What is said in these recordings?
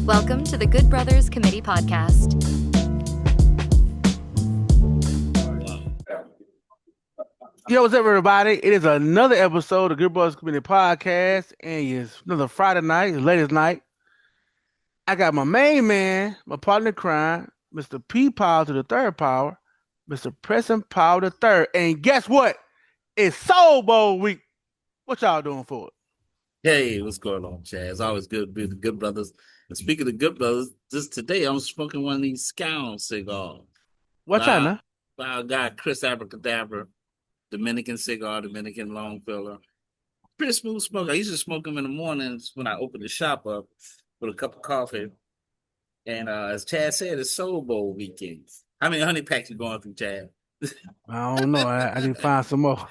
Welcome to the Good Brothers Committee podcast. Yo, what's up, everybody? It is another episode of Good Brothers Committee podcast, and it's another Friday night, it's latest night. I got my main man, my partner in crime, Mr. P. Powell to the third power, Mr. Preston Powell the third. And guess what? It's Soul Bowl week. What y'all doing for it? Hey, what's going on, Chad? It's always good to be with the Good Brothers. And speaking of Good Brothers, just today I'm smoking one of these Scound cigars. What y'all know? By our guy Chris Abracadabra, Dominican cigar, Dominican long filler. Pretty smooth smoke. I used to smoke them in the mornings when I opened the shop up with a cup of coffee. And as Chad said, it's Soul Bowl weekend. How many honey packs you going through, Chad? I don't know. I didn't find some more.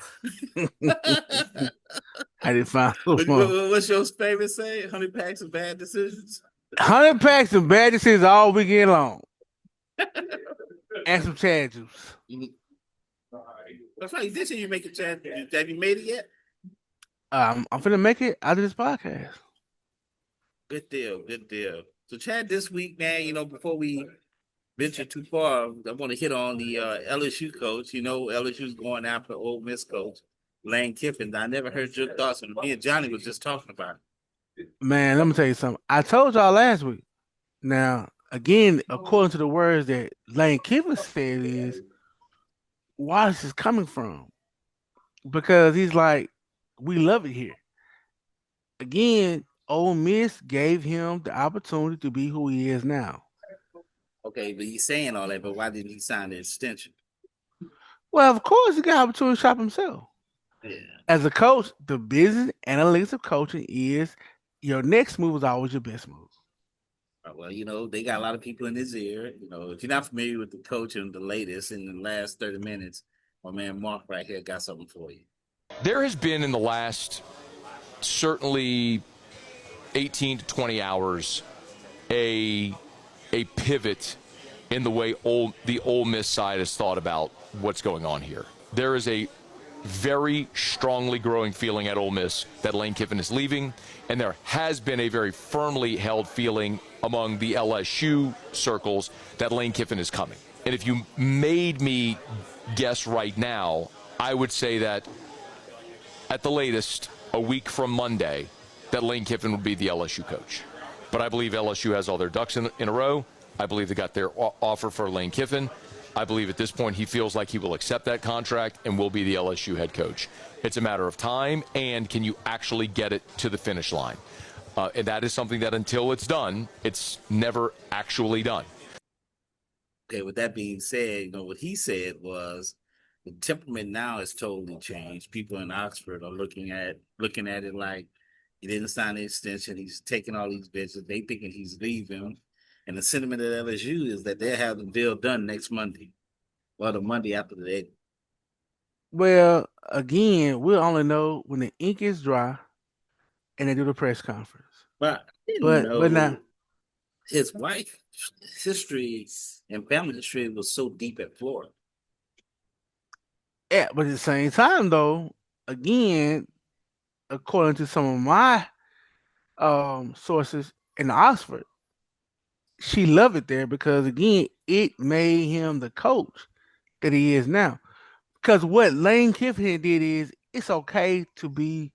I didn't find some more. What's your favorite say? Honey packs of bad decisions? 100 packs of bad decisions all weekend long. And some Chad juice. That's right. This year you make it, Chad. Have you made it yet? I'm finna make it out of this podcast. Good deal. Good deal. So, Chad, this week, man, before we venture too far, I want to hit on the LSU coach. LSU's going after Ole Miss coach, Lane Kiffin. I never heard your thoughts on it. Me and Johnny was just talking about it. Man, let me tell you something. I told y'all last week. Now, again, according to the words that Lane Kiffin said is, why this is coming from. Because he's like, we love it here. Again, Ole Miss gave him the opportunity to be who he is now. Okay, but he's saying all that, but why didn't he sign the extension? Well, of course, he got an opportunity to shop himself. Yeah. As a coach, the business analytics of coaching is your next move is always your best move. Well, they got a lot of people in his ear. If you're not familiar with the coach and the latest in the last 30 minutes, my man Mark right here got something for you. There has been in the last certainly 18 to 20 hours a pivot in the way the Ole Miss side has thought about what's going on here. There is a very strongly growing feeling at Ole Miss that Lane Kiffin is leaving, and there has been a very firmly held feeling among the LSU circles that Lane Kiffin is coming. And if you made me guess right now, I would say that at the latest, a week from Monday, that Lane Kiffin would be the LSU coach. But I believe LSU has all their ducks in a row. I believe they got their offer for Lane Kiffin. I believe at this point he feels like he will accept that contract and will be the LSU head coach. It's a matter of time, and can you actually get it to the finish line? And that is something that until it's done, it's never actually done. Okay, with that being said, what he said was the temperament now has totally changed. People in Oxford are looking at it like he didn't sign the extension. He's taking all these bitches. They thinking he's leaving. And the sentiment at LSU is that they'll have the deal done next Monday or the Monday after the. Well, again, we'll only know when the ink is dry and they do the press conference. But now his wife history and family history was so deep at Florida. Yeah, but at the same time, though, again, according to some of my sources in Oxford, she loved it there because, again, it made him the coach that he is now. Because what Lane Kiffin did is it's okay to be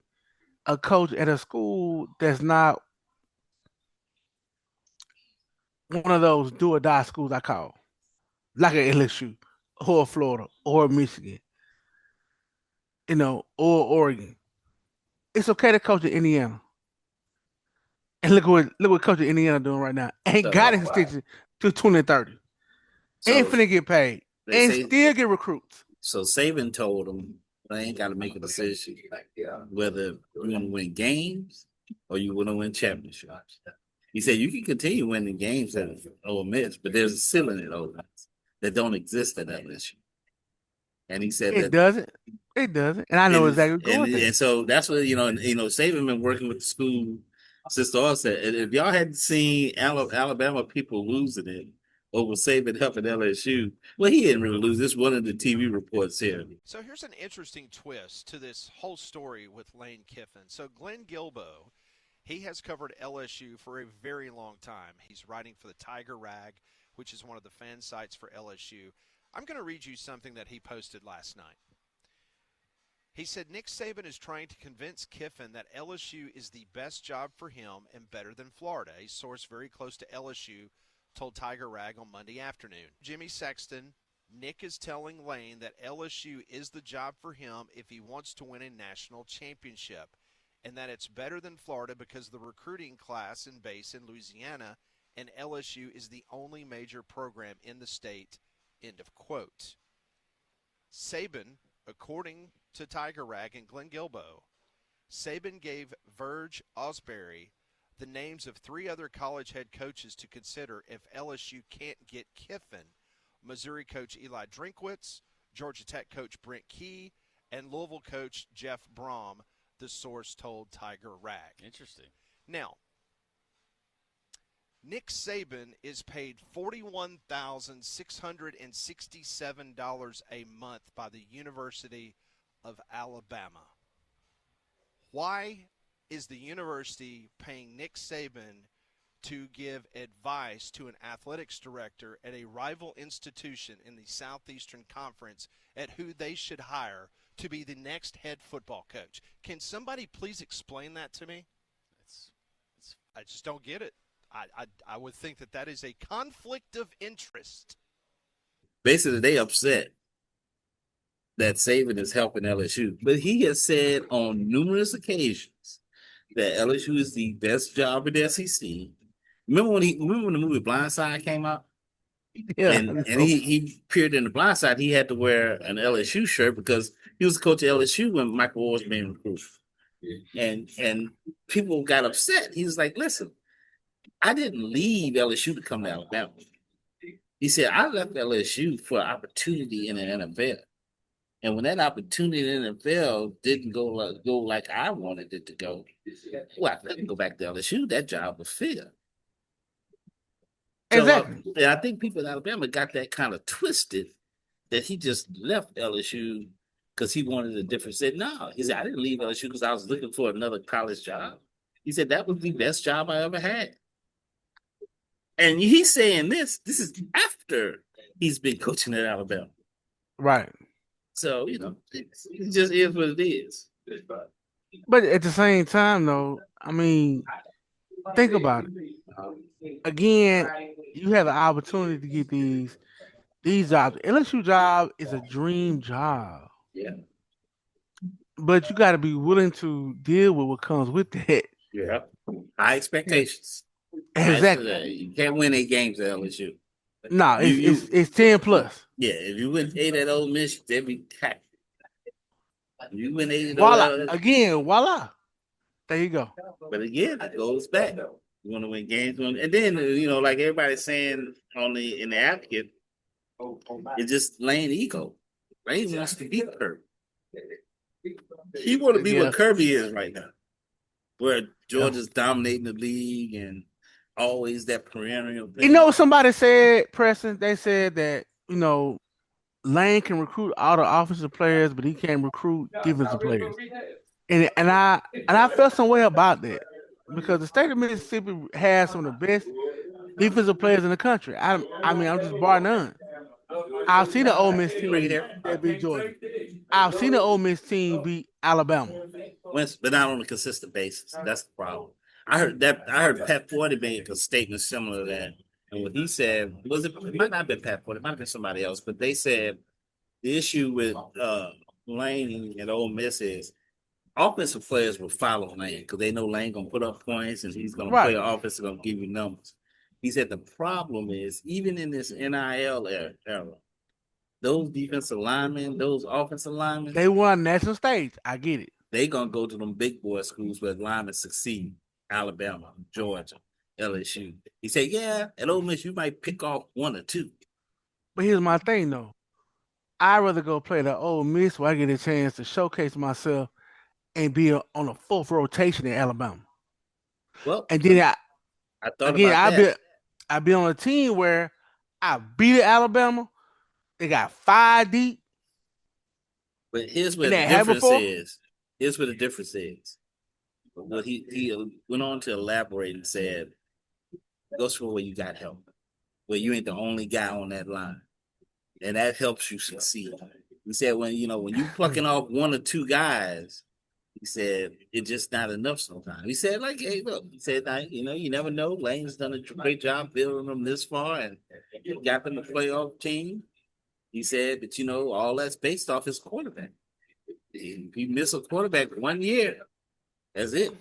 a coach at a school that's not one of those do or die schools I call, like an LSU or Florida or Michigan, or Oregon. It's okay to coach at Indiana. And look what Coach of Indiana doing right now. Ain't got his extension to 2030. Ain't finna get paid. And still get recruits. So Saban told him, I ain't got to make a decision whether you want to win games or you want to win championships. He said you can continue winning games at Ole Miss, but there's a ceiling at Ole Miss that don't exist at LSU. And he said it doesn't. It doesn't. And I know exactly what's going on. And so that's what Saban been working with the school since the onset. And if y'all hadn't seen Alabama people losing it over Saban helping LSU, well, he didn't really lose. This one of the TV reports here. So here's an interesting twist to this whole story with Lane Kiffin. So Glenn Gilbo, He has covered LSU for a very long time. He's writing for the Tiger Rag, which is one of the fan sites for LSU. I'm going to read you something that he posted last night. He said, Nick Saban is trying to convince Kiffin that LSU is the best job for him and better than Florida. A source very close to LSU told Tiger Rag on Monday afternoon. Jimmy Sexton, Nick is telling Lane that LSU is the job for him if he wants to win a national championship, and that it's better than Florida because the recruiting class and base in Louisiana, and LSU is the only major program in the state, end of quote. Saban, according to Tiger Rag and Glenn Gilbo, Saban gave Verge Osbury the names of 3 other college head coaches to consider if LSU can't get Kiffin: Missouri coach Eli Drinkwitz, Georgia Tech coach Brent Key, and Louisville coach Jeff Brom, the source told Tiger Rag. Interesting. Now, Nick Saban is paid $41,667 a month by the University of Alabama. Why is the university paying Nick Saban to give advice to an athletics director at a rival institution in the Southeastern Conference at who they should hire to be the next head football coach? Can somebody please explain that to me? I just don't get it. I would think that is a conflict of interest. Basically, they upset that Saban is helping LSU. But he has said on numerous occasions that LSU is the best job in the SEC. Remember when the movie Blindside came out? Yeah. And he appeared in the Blindside. He had to wear an LSU shirt because he was the coach of LSU when Michael Orr was being recruited. And people got upset. He was like, listen, I didn't leave LSU to come to Alabama. He said, I left LSU for an opportunity in the NFL. And when that opportunity in the NFL didn't go like I wanted it to go, well, I couldn't go back to LSU. That job was filled. Exactly. So, I think people in Alabama got that kind of twisted that he just left LSU because he wanted a different set. No, he said, I didn't leave LSU because I was looking for another college job. He said, that was the best job I ever had. And he's saying this is after he's been coaching at Alabama. Right. So, it just is what it is. But at the same time, though, I mean, think about it. Again, you have the opportunity to get these jobs. LSU job is a dream job. Yeah. But you got to be willing to deal with what comes with that. Yeah. High expectations. Exactly. You can't win 8 games at LSU. No, it's 10 plus. Yeah, if you win 8 at Ole Miss, they'd be happy. If you win 8 at voila. There you go. But again, it goes back. You want to win games, and then like everybody's saying in the Advocate, it's just Lane ego. Lane wants to beat Kirby. He want to be what Kirby is right now, where Georgia's dominating the league and always that perennial thing. You know what somebody said, Preston? They said that Lane can recruit all the offensive players, but he can't recruit defensive players. And I felt some way about that because the state of Mississippi has some of the best defensive players in the country. I'm just bar none. I've seen the Ole Miss team that beat Georgia. I've seen the Ole Miss team beat Alabama. But not on a consistent basis. That's the problem. I heard Pat Forty make a statement similar to that. And what he said it might not have been Pat Forty, it might have been somebody else, but they said the issue with Lane and Ole Miss is offensive players will follow Lane because they know Lane gonna put up points and he's gonna play an offense, gonna give you numbers. He said the problem is even in this NIL era, those defensive linemen, those offensive linemen, they won national stage. I get it. They gonna go to them big boy schools where linemen succeed. Alabama, Georgia, LSU. He said, yeah, at Ole Miss, you might pick off 1 or 2. But here's my thing, though. I'd rather go play the Ole Miss where I get a chance to showcase myself and be on a 4th rotation in Alabama. Well, and then I thought about that. I'd be on a team where I beat Alabama. They got 5 deep. But here's where the difference is. But what he went on to elaborate and said, go somewhere where you got help, where you ain't the only guy on that line, and that helps you succeed. He said when you plucking off one or two guys, he said it's just not enough sometimes. He said like, hey, look, he said you never know. Lane's done a great job building them this far and got them a playoff team. He said, but all that's based off his quarterback. If you miss a quarterback 1 year, that's it.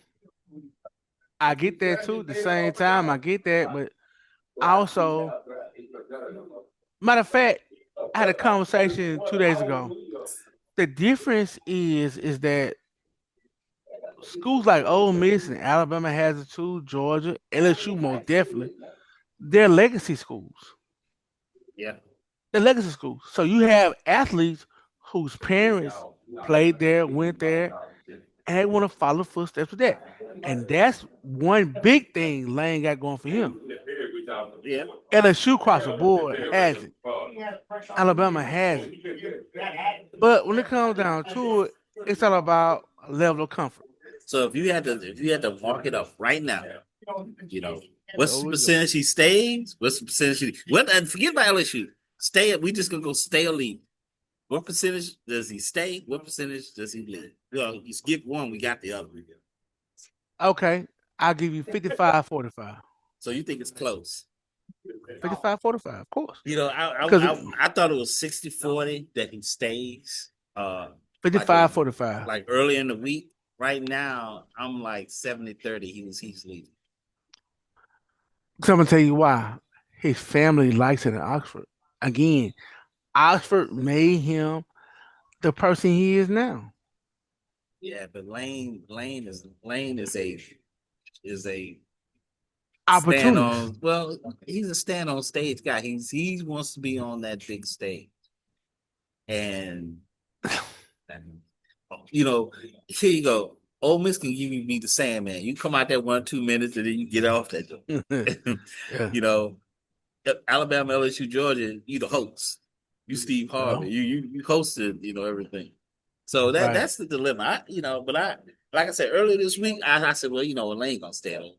I get that too. At the same time, I get that, but also, matter of fact, I had a conversation 2 days ago. The difference is that schools like Ole Miss and Alabama has it too, Georgia, LSU most definitely. They're legacy schools. Yeah. They're legacy schools. So you have athletes whose parents played there, went there, and they want to follow footsteps of that. And that's one big thing Lane got going for him. Yeah. LSU across the board has it. Alabama has it. But when it comes down to it, it's all about a level of comfort. So if you had to mark it up right now, what's the percentage he stays? What's the percentage and forget about LSU. We just gonna go stay elite. What percentage does he stay? What percentage does he leave? Well, you skip one, we got the other. Okay, I'll give you 55-45. So you think it's close? 55-45, of course. I thought it was 60-40 that he stays. 55-45. Like early in the week. Right now, I'm like 70-30. He's leaving. So I'm gonna tell you why. His family likes it in Oxford. Again, Oxford made him the person he is now. Yeah, but Lane is a Opportunist. he's a stand on stage guy. He wants to be on that big stage. And here you go. Ole Miss can give you be the Sandman. You come out there 1 or 2 minutes and then you get off that. Yeah. Alabama, LSU, Georgia, you the host. You Steve Harvey. You hosted, everything. So that's the dilemma. Like I said earlier this week, I said, well, Lane gonna stay on.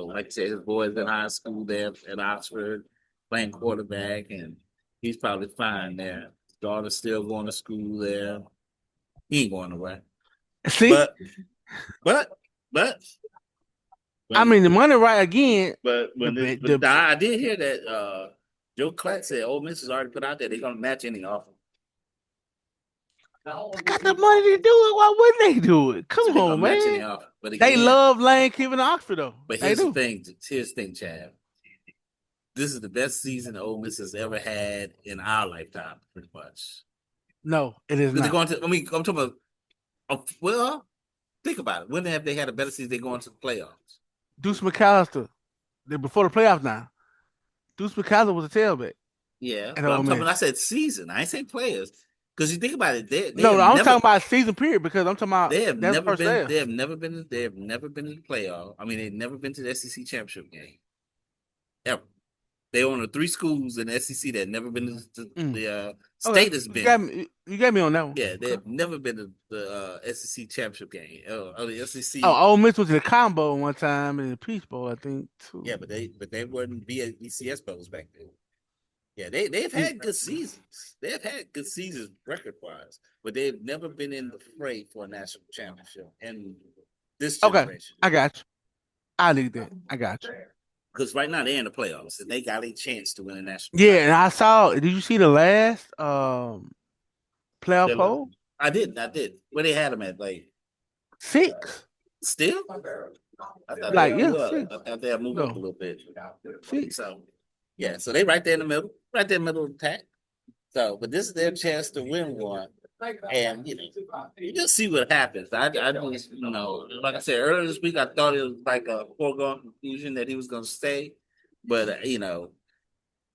Like I said, his boy's in high school there at Oxford, playing quarterback, and he's probably fine there. His daughter's still going to school there. He ain't going away. See, but I mean the money right again. But I did hear that Joe Clark said Ole Miss has already put out there they're gonna match any offer. They got the money to do it. Why wouldn't they do it? Come on, man. But again, they love Lane Kiffin Oxford though. But here's the thing. Here's the thing, Chad. This is the best season Ole Miss has ever had in our lifetime, pretty much. No, it is not. I'm talking about. Well, think about it. When have they had a better season? They going to the playoffs. Deuce McAllister. They're before the playoffs now. Deuce McAllister was a tailback. Yeah, but I said season. I ain't say players. Because you think about it, I'm talking about season period because I'm talking about they have never been in the playoff. I mean, they've never been to the SEC championship game. Ever. They own the 3 schools in the SEC that have never been to the state has been. You got me on that one. Yeah, they have never been to the SEC championship game. The SEC. Ole Miss went to the Combo one time and the Peach Bowl, I think, too. Yeah, but they weren't BCS bowls back then. Yeah, they've had good seasons. They've had good seasons record-wise, but they've never been in the fray for a national championship. And this generation. Okay, I got you. I need that. I got you. Because right now they're in the playoffs and they got a chance to win a national. Yeah, and I saw. Did you see the last playoff poll? I did. Where they had them at, like 6. Still? I thought they had moved up a little bit. 6. So yeah, so they right there in the middle, of the pack. So, but this is their chance to win one. And you just see what happens. I just, like I said earlier this week, I thought it was like a foregone conclusion that he was going to stay, but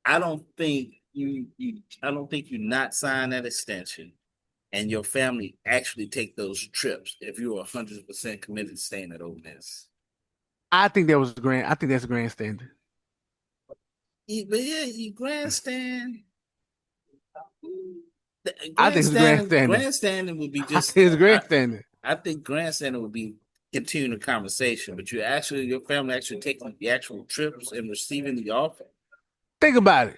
I don't think you not sign that extension, and your family actually take those trips if you're 100% committed to staying at Ole Miss. I think that was grand. I think that's grandstanding. But yeah, you grandstand. I think it's grandstanding. Grandstanding would be just. It's grandstanding. I think grandstanding would be continue the conversation, but your family actually taking the actual trips and receiving the offer. Think about it.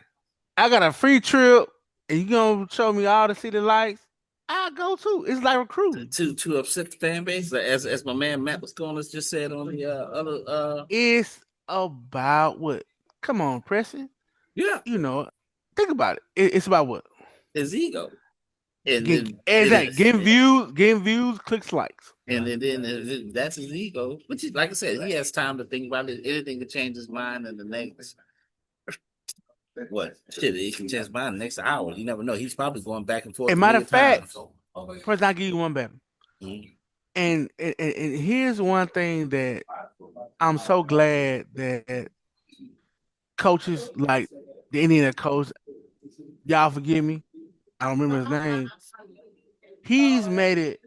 I got a free trip, and you gonna show me all the city lights. I'll go too. It's like recruiting. To upset the fan base, as my man Matt was going, just said on the other. It's about what? Come on, Preston. Yeah, You know, think about it. It's about what? his ego. And Exactly. Getting views, clicks, likes. And then that's his ego. But like I said, he has time to think about it. Anything can change his mind in the next. What? Shit, he can change his mind in the next hour. You never know. He's probably going back and forth. As a matter of fact, times. first I'll give you one better. Mm-hmm. And here's one thing that I'm so glad that coaches like the Indiana coach, y'all forgive me, I don't remember his name. He's made it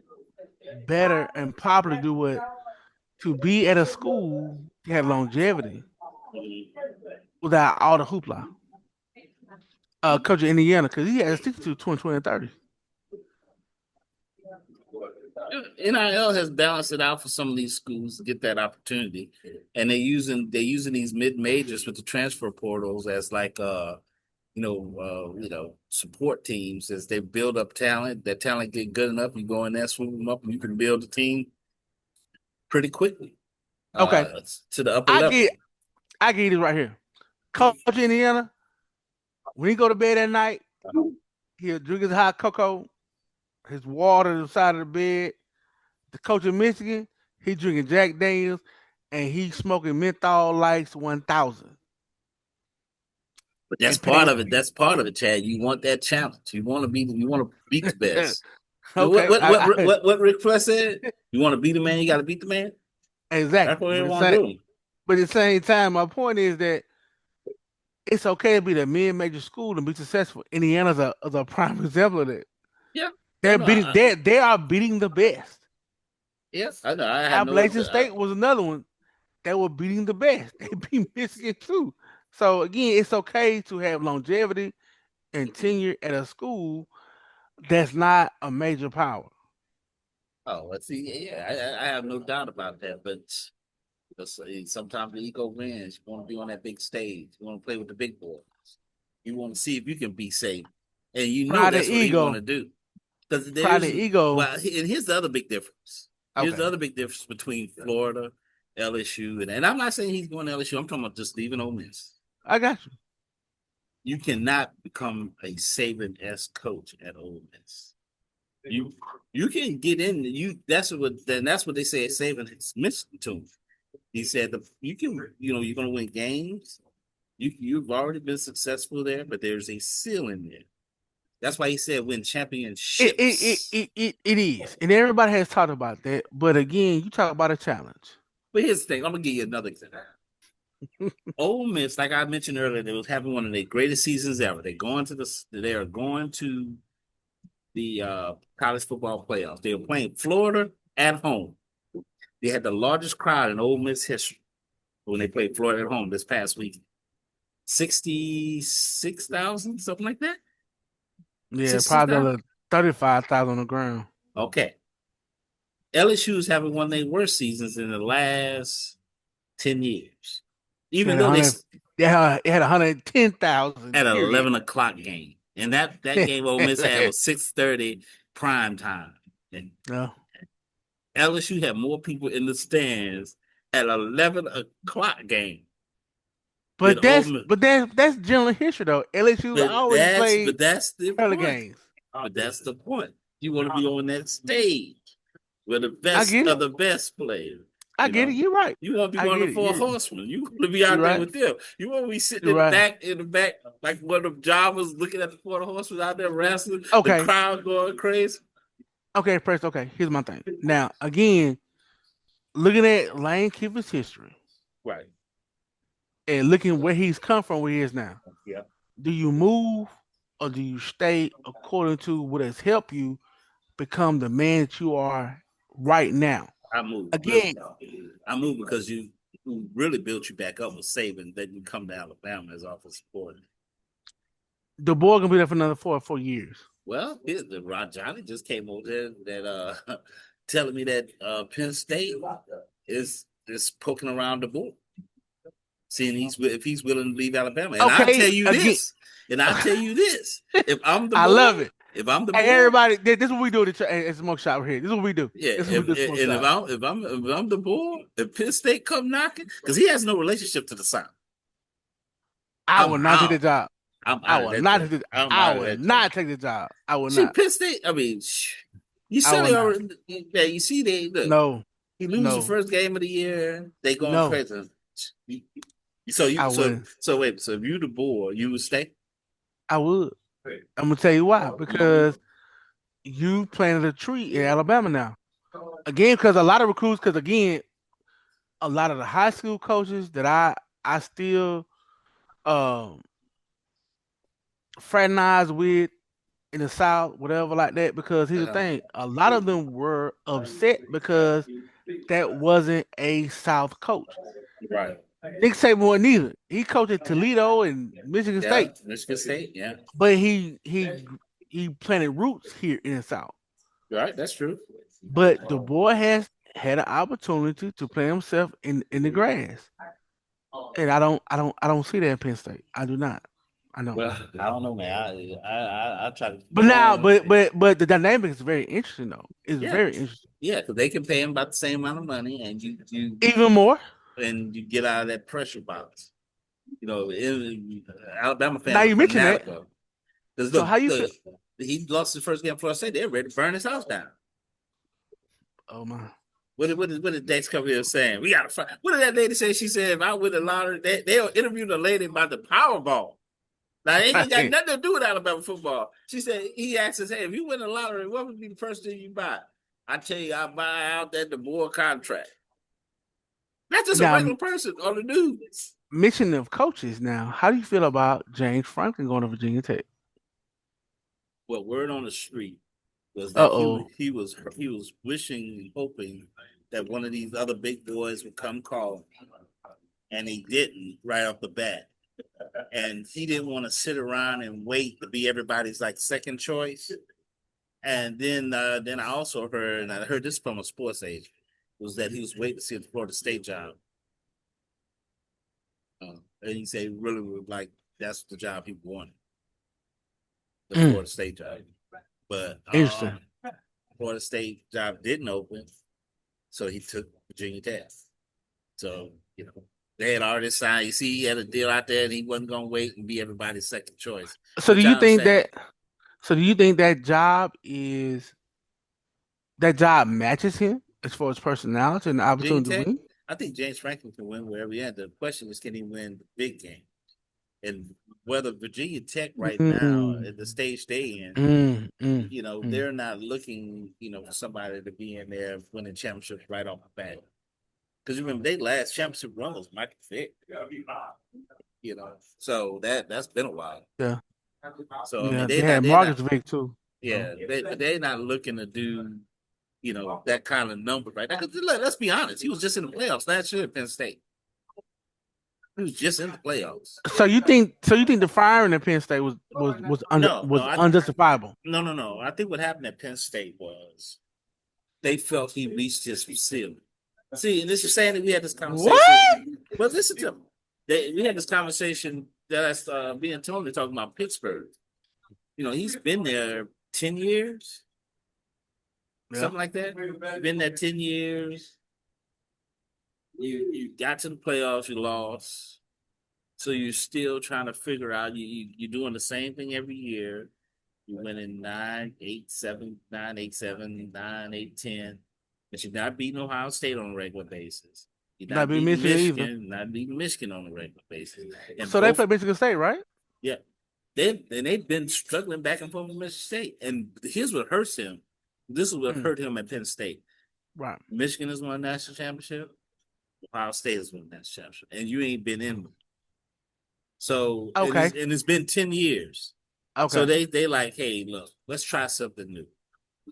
better and popular to be at a school to have longevity without all the hoopla. Coach of Indiana, because he has 62, 20, 20, and 30. NIL has balanced it out for some of these schools to get that opportunity, and they're using these mid majors with the transfer portals as like support teams as they build up talent. That talent get good enough, you go in there, swoop them up, and you can build a team pretty quickly. Okay, to the upper level. I get it right here. Coach of Indiana, when he go to bed at night, he'll drink his hot cocoa, his water on the side of the bed. The coach of Michigan, he drinking Jack Daniels, and he smoking menthol lights 1000. But that's part of it. That's part of it, Chad. You want that challenge. You want to beat the best. Okay. What Rick Flex said? You want to beat the man, you got to beat the man. Exactly. That's what they want to do. But at the same time, my point is that it's okay to be the mid-major school and be successful. Indiana's a prime example of that. Yeah, they are beating the best. Yes, I know. Appalachian State was another one that were beating the best. They beat Michigan too. So again, it's okay to have longevity and tenure at a school that's not a major power. Oh, let's see. Yeah, I have no doubt about that. But sometimes the ego wins. You want to be on that big stage. You want to play with the big boys. You want to see if you can be safe, and you know that's what you want to do. Because there's ego. Well, and here's the other big difference. Okay. Here's the other big difference between Florida, LSU, and I'm not saying he's going to LSU. I'm talking about just leaving Ole Miss. I got you. You cannot become a Saban-esque coach at Ole Miss. You can get in. That's what they say at Saban has missed to him. He said you're going to win games. You've already been successful there, but there's a ceiling there. That's why he said win championships. It is. And everybody has talked about that. But again, you talk about a challenge. But here's the thing. I'm going to give you another example. Ole Miss, like I mentioned earlier, they was having one of their greatest seasons ever. They are going to the college football playoffs. They were playing Florida at home. They had the largest crowd in Ole Miss history when they played Florida at home this past week. 66,000, something like that. Yeah, probably 35,000 on the ground. Okay. LSU's having one of their worst seasons in the last 10 years. Even though it had 110,000 at an 11 o'clock game. And that game Ole Miss had was 6:30 prime time. And LSU had more people in the stands at 11 o'clock game. But that's general history though. LSU always played early games. But that's the point. You want to be on that stage where the best of the best players. I get it. You're right. You want to be one of the four horsemen. You want to be out there with them. You want to be sitting in the back, like one of the Javas looking at the four horsemen out there wrestling. Okay. The crowd going crazy. Okay, first. Okay, here's my thing. Now, again, looking at Lane Kiffin's history, right, and looking where he's come from, where he is now. Yeah. Do you move or do you stay according to what has helped you become the man that you are right now? I move. Again, I move because who really built you back up was Saban. Then you come to Alabama as offensive coordinator. The boy gonna be there for another 4 years. Well, the Ron Johnny just came over there. That telling me that Penn State is poking around the board, seeing if he's willing to leave Alabama. And I tell you again, this, if I'm the I board, love it. if I'm the Hey, board, everybody, this is what we do. It's smoke shop right here. This is what we do. yeah. This is what we do. Smoke shop. If I'm the board, if Penn State come knocking, because he has no relationship to the South, I will not take the job. I'm I out of will that not job. take the. I'm I out of will that not job. take the job. I will See, not. Penn State. I mean, you I said will they not. already. Yeah, you see, they look. No, He loses no, the first game of the year. They going no. crazy. I wouldn't. So wait. So if you the board, you would stay. I would. I'm gonna tell you why. Because you planted a tree in Alabama now. Again, because a lot of recruits. Because again, a lot of the high school coaches that I still um fraternize with in the South, whatever like that. Because here's the thing: a lot of them were upset because that wasn't a South coach. Right. Nick Saban wasn't either. He coached at Toledo and Michigan State, Michigan State. Yeah. but he planted roots here in the South. Right. That's true. But the boy has had an opportunity to play himself in the grass, and I don't see that in Penn State. I do not. I know. Well, I don't know, man. I try to. But now, but the dynamic is very interesting though. It's Yeah. very interesting. Yeah, because they can pay him about the same amount of money, and you Even more. and you get out of that pressure box. You know, Alabama fans. Now you mention that. So how you feel? He lost his first game at Florida State. They're ready to burn his house down. Oh my! What did Dex come here saying? We got to fight. What did that lady say? She said, "If I win the lottery, they'll interview the lady about the Powerball." Now they ain't got nothing to do with Alabama football. She said he asked us, "Hey, if you win the lottery, what would be the first thing you buy?" I tell you, I buy out that the board contract. That's just a regular person on the news. Mention of coaches now. How do you feel about James Franklin going to Virginia Tech? Well, word on the street was that he was wishing and hoping that one of these other big boys would come call, and he didn't right off the bat. And he didn't want to sit around and wait to be everybody's like second choice. And then I also heard, and I heard this from a sports agent, was that he was waiting to see the Florida State job. And he said he really would like that's the job he wanted. The Florida State job. But Florida State job didn't open, so he took Virginia Tech. So, you know, they had already signed. You see, he had a deal out there, and he wasn't going to wait and be everybody's second choice. So do you think that? So do you think that job matches him as far as personality and the opportunity to win? I think James Franklin can win wherever he at. The question is, can he win the big game? And whether Virginia Tech right now at the stage they in, you know, they're not looking, you know, for somebody to be in there winning championships right off the bat. Because remember, their last championship run was Michael Vick. You know, so that's been a while. Yeah. So yeah, they had Marcus Vick too. Yeah, they're not looking to do, you know, that kind of number right now. Let's be honest, he was just in the playoffs last year at Penn State. He was just in the playoffs. So you think the firing at Penn State was unjustifiable? No. I think what happened at Penn State was they felt he reached his ceiling. See, and this is saying that we had this conversation. What? But listen to me. We had this conversation that's me and Tony talking about Pittsburgh. You know, he's been there 10 years. Yeah. Something like that. Been there 10 years. You got to the playoffs, you lost. So you're still trying to figure out you're doing the same thing every year. You're winning 9-8-7, 9-8-7, 9-8-10. But you're not beating Ohio State on a regular basis. You're not beating Michigan, not beating Michigan on a regular basis. And so they play Michigan State, right? Yeah. They've been struggling back and forth with Michigan State. And here's what hurts him. This is what hurt him at Penn State. Right. Michigan has won a national championship. Ohio State has won a national championship. And you ain't been in them. So, okay. And it's been 10 years. Okay. So they like, hey, look, let's try something new.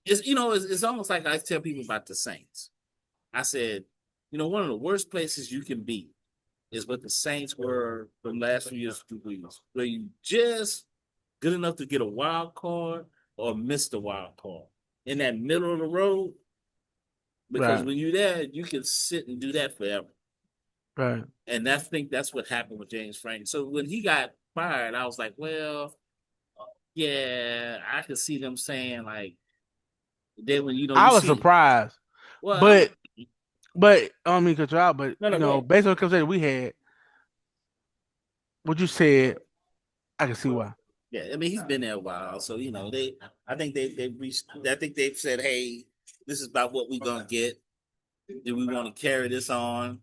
It's almost like I tell people about the Saints. I said, you know, one of the worst places you can be is what the Saints were the last few years, where you just good enough to get a wild card or miss the wild card. In that middle of the road, Because Right. when you're there, you can sit and do that forever. Right. And I think that's what happened with James Franklin. So when he got fired, I was like, well, yeah, I could see them saying like, then when you I was see, surprised, well, but I don't mean to cut you out, but no, go ahead. based on the conversation we had, what you said, I can see why. Yeah, I mean he's been there a while, so I think they've reached. I think they've said, hey, this is about what we're gonna get. Do we want to carry this on,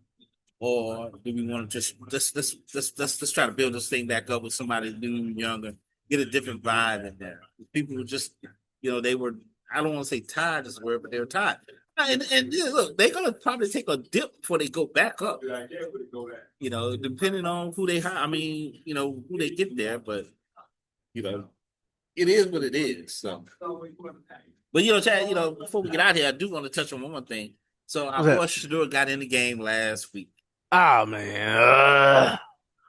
or do we want to just let's try to build this thing back up with somebody new, younger, get a different vibe in there? People were just, they were. I don't want to say tired is the word, but they were tired. And look, they're gonna probably take a dip before they go back up. Depending on who they hire. I mean, who they get there, but it is what it is. So, but Chad, before we get out here, I do want to touch on one more thing. So our boy Shedeur got in the game last week. Oh man.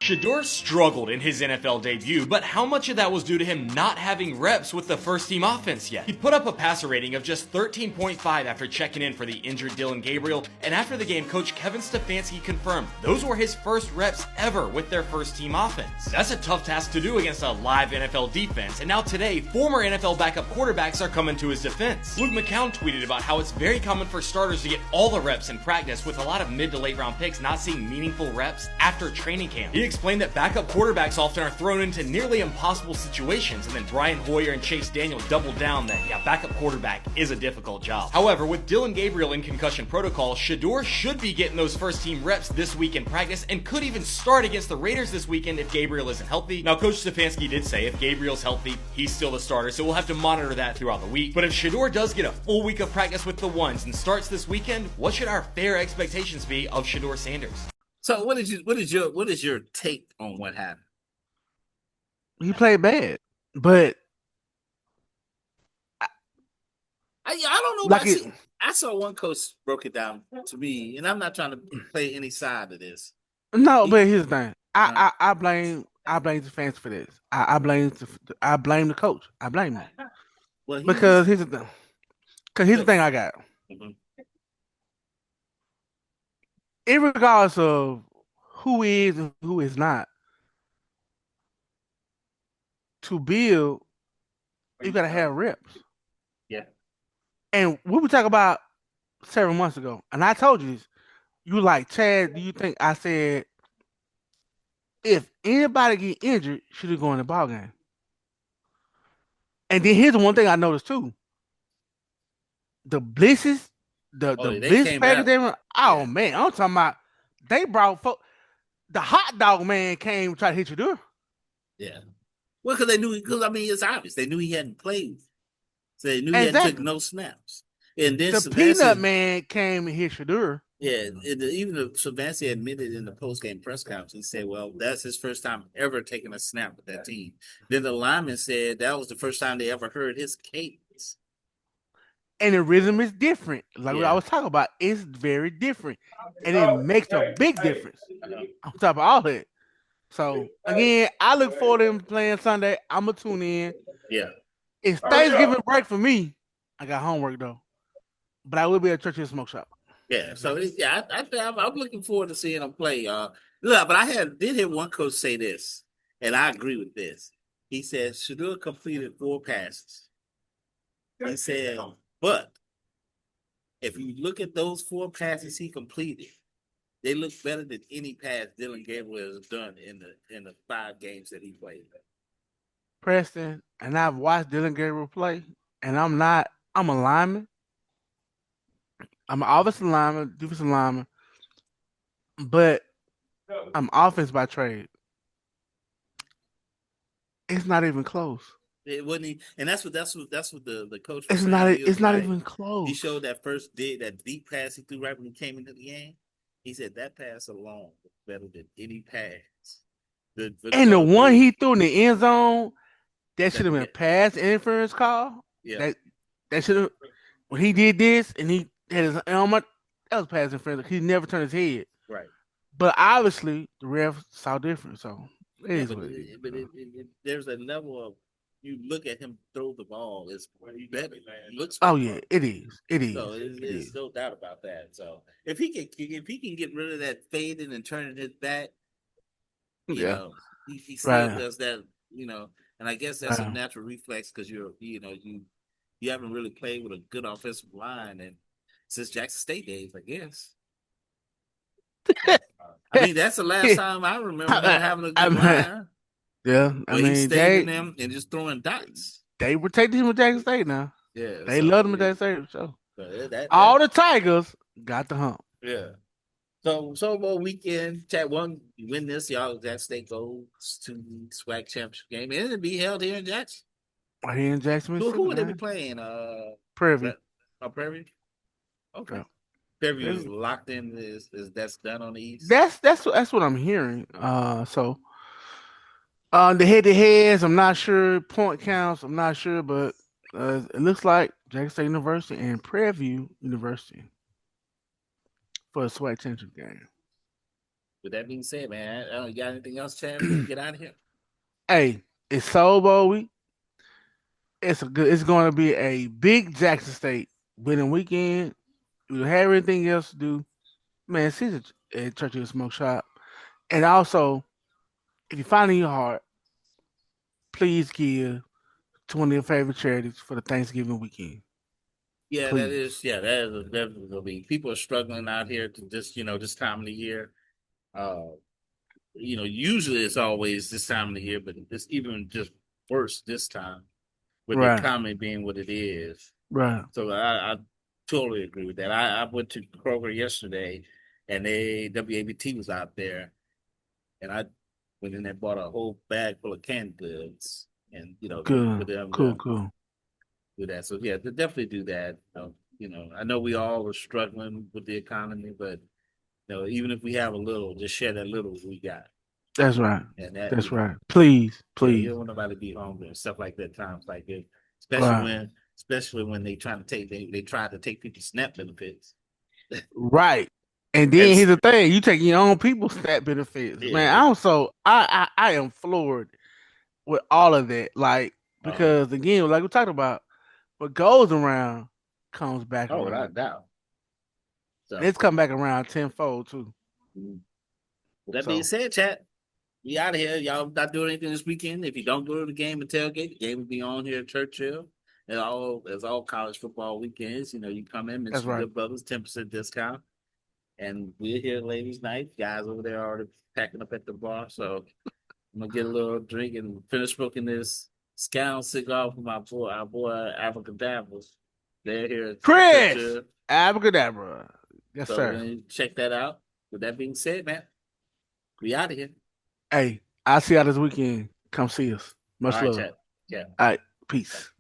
Shedeur struggled in his NFL debut, but how much of that was due to him not having reps with the first-team offense yet? He put up a passer rating of just 13.5 after checking in for the injured Dillon Gabriel, and after the game, Coach Kevin Stefanski confirmed those were his first reps ever with their first-team offense. That's a tough task to do against a live NFL defense, and now today, former NFL backup quarterbacks are coming to his defense. Luke McCown tweeted about how it's very common for starters to get all the reps in practice, with a lot of mid to late round picks not seeing meaningful reps after training camp. He explained that backup quarterbacks often are thrown into nearly impossible situations, and then Brian Hoyer and Chase Daniel doubled down that, backup quarterback is a difficult job. However, with Dillon Gabriel in concussion protocol, Shedeur should be getting those first team reps this week in practice and could even start against the Raiders this weekend if Gabriel isn't healthy. Now, Coach Stefanski did say if Gabriel's healthy, he's still the starter, so we'll have to monitor that throughout the week. But if Shedeur does get a full week of practice with the ones and starts this weekend, what should our fair expectations be of Shedeur Sanders? So what is your take on what happened? He played bad, but I don't know. I saw one coach broke it down to me, and I'm not trying to play any side of this. No, but here's the thing. I blame the fans for this. I blame the coach. I blame him. Well, because here's the thing. Because here's the thing I got. Mm-hmm. Irregardless of who is and who is not, to build, you gotta have reps. Yeah. And we were talking about 7 months ago, and I told you this. You like, Chad, do you think I said if anybody get injured, should have gone in the ball game? And then here's the one thing I noticed too. The blitzes, the blitz package they run. Oh man, I'm talking about they brought the hot dog man came to try to hit you there. Yeah. Well, because it's obvious. They knew he hadn't played. So they knew he hadn't took no snaps. And then the peanut man came and hit Shadur. Yeah, even Saban admitted in the post-game press conference, he said, well, that's his first time ever taking a snap with that team. Then the lineman said that was the first time they ever heard his cadence. And the rhythm is different. Like what I was talking about, it's very different. And it makes a big difference on top of all that. So, again, I look forward to him playing Sunday. I'm going to tune in. Yeah. It's Thanksgiving break for me. I got homework, though. But I will be at Church and Smoke Shop. Yeah, so I'm looking forward to seeing him play. Look, but I did hear one coach say this, and I agree with this. He said Shadur completed 4 passes. He said, but if you look at those 4 passes he completed, they look better than any pass Dillon Gabriel has done in the 5 games that he played. Preston, and I've watched Dillon Gabriel play, and I'm a lineman. I'm an offensive lineman, defensive lineman, but I'm offense by trade. It's not even close. It wasn't, and that's what the coach. It's not even close. He showed that that deep pass he threw right when he came into the game. He said that pass alone was better than any pass. The one he threw in the end zone, that should have been a pass interference call. Yeah, that should have. When he did this and he had his helmet, that was pass interference. He never turned his head. Right. But obviously the ref saw different. So it is what it is. But there's a level of you look at him throw the ball, it's better. It looks Oh better. yeah, it is. It is. So there's no doubt about that. So if he can get rid of that fading and turning his back, you Yeah. know, he still Right. does that, and I guess that's a natural reflex because you haven't really played with a good offensive line and since Jackson State days, I guess. I mean, that's the last time I remember him having a good line. Yeah, I Where he mean stayed in them and just throwing dice. they protected him at Jackson State now. Yeah, They loved him at Jackson State. So all the Tigers got the hump. Yeah. So Super Bowl weekend, chat one, you win this, y'all. Jackson State goes to the SWAC championship game, and it'll be held here in Jackson. Right here in Jackson, Mississippi. Who would they be playing? Prairie. Prairie. Okay. Yeah. Prairie is locked in. Is that's done on the East? That's what I'm hearing. So the head-to-heads, I'm not sure. Point counts, I'm not sure, but it looks like Jackson State University and Prairie View University for a SWAC championship game. With that being said, man, you got anything else, Chad? We get out of here. Hey, it's Soul Bowl week. It's going to be a big Jackson State winning weekend. We don't have anything else to do. Man, see at Church of the Smoke Shop. And also, if you find it in your heart, please give to one of your favorite charities for the Thanksgiving weekend. Yeah, please. that is definitely gonna be. People are struggling out here to this time of the year. Usually it's always this time of the year, but it's even just worse this time with the economy being what it is. Right. So I totally agree with that. I went to Kroger yesterday and WABT was out there and I went in there and bought a whole bag full of canned goods and cool. Do that. So yeah, definitely do that. I know we all are struggling with the economy, but even if we have a little, just share that little we got. That's right. And that's right. Please. You don't want nobody to be hungry and stuff like that. Times like it, especially when they try to take people's SNAP benefits. Right. And then here's the thing: you take your own people's SNAP benefits. Yeah. Man, I am floored with all of that. Like because again, like we talked about, what goes around comes back around. Without doubt. So, it's come back around tenfold too. That being said, chat, we out of here. Y'all not doing anything this weekend. If you don't go to the game and tailgate, the game will be on here at Churchill. As all college football weekends, you come in, Mr. Good Brothers, 10% discount. And we're here ladies' night. Guys over there already packing up at the bar. So I'm gonna get a little drink and finish smoking this Scowl cigar from our boy Abracadabra. They're here at Chris Abracadabra. Yes, sir. Check that out. With that being said, man, we out of here. Hey, I'll see y'all this weekend. Come see us. Much love. Chat. Yeah. All right. Peace.